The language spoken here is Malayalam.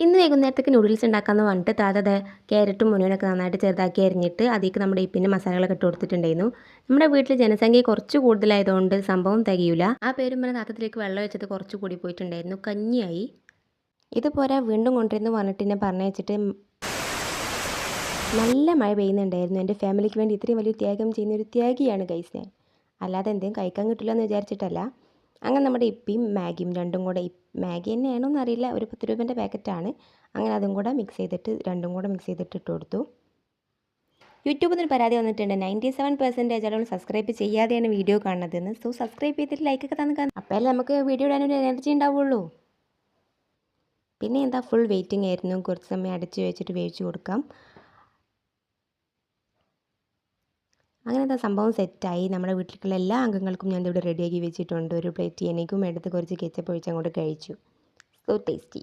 ഇന്ന് വൈകുന്നേരത്തേക്ക് നൂഡിൽസ് ഉണ്ടാക്കാമെന്ന് പറഞ്ഞിട്ട് താത്ത ക്യാരറ്റും മുനുവിനൊക്കെ നന്നായിട്ട് ചെറുതാക്കി അരിഞ്ഞിട്ട് അതിലേക്ക് നമ്മുടെ ഇപ്പിൻ്റെ മസാലകളൊക്കെ ഇട്ട് കൊടുത്തിട്ടുണ്ടായിരുന്നു. നമ്മുടെ വീട്ടിൽ ജനസംഖ്യ കുറച്ച് കൂടുതലായതുകൊണ്ട് സംഭവം തികയില്ല. ആ പേരും പറഞ്ഞ താത്തത്തിലേക്ക് വെള്ളം വെച്ചത് കുറച്ച് കൂടി പോയിട്ടുണ്ടായിരുന്നു. കഞ്ഞിയായി. ഇതുപോലെ വീണ്ടും കൊണ്ടുവരുന്നു പറഞ്ഞിട്ട് എന്നെ പറഞ്ഞു വെച്ചിട്ട് നല്ല മഴ പെയ്യുന്നുണ്ടായിരുന്നു. എൻ്റെ ഫാമിലിക്ക് വേണ്ടി ഇത്രയും വലിയ ത്യാഗം ചെയ്യുന്ന ഒരു ത്യാഗിയാണ് ഗൈസ് ഞാൻ. അല്ലാതെ എന്തെങ്കിലും കഴിക്കാൻ കിട്ടില്ല എന്ന് വിചാരിച്ചിട്ടല്ല. അങ്ങനെ നമ്മുടെ ഇപ്പിയും മാഗിയും രണ്ടും കൂടെ മാഗി തന്നെയാണോ എന്നറിയില്ല, ഒരു 10 രൂപേൻ്റെ പാക്കറ്റാണ്. അങ്ങനെ അതും കൂടെ മിക്സ് ചെയ്തിട്ട് രണ്ടും കൂടെ മിക്സ് ചെയ്തിട്ട് ഇട്ട് കൊടുത്തു. യൂട്യൂബിൽ നിന്ന് പരാതി വന്നിട്ടുണ്ട്, 97% ആളുകൾ സബ്സ്ക്രൈബ് ചെയ്യാതെയാണ് വീഡിയോ കാണുന്നതെന്ന്. സോ സബ്സ്ക്രൈബ് ചെയ്തിട്ട് ലൈക്കൊക്കെ തന്നു കാണും. അപ്പോഴല്ലേ നമുക്ക് വീഡിയോ ഇടാനൊരു എനർജി ഉണ്ടാവുള്ളൂ. പിന്നെ എന്താ ഫുൾ വെയിറ്റിംഗ് ആയിരുന്നു. കുറച്ച് സമയം അടച്ച് വെച്ചിട്ട് വേവിച്ച് കൊടുക്കാം. അങ്ങനെ എന്താ സംഭവം സെറ്റായി. നമ്മുടെ വീട്ടിലേക്കുള്ള എല്ലാ അംഗങ്ങൾക്കും ഞാൻ ഇവിടെ റെഡിയാക്കി വെച്ചിട്ടുണ്ട്. ഒരു പ്ലേറ്റ് എനിക്കും എടുത്ത് കുറച്ച് കെച്ചപ്പ് ഒഴിച്ച് അങ്ങോട്ട് കഴിച്ചു. So tasty.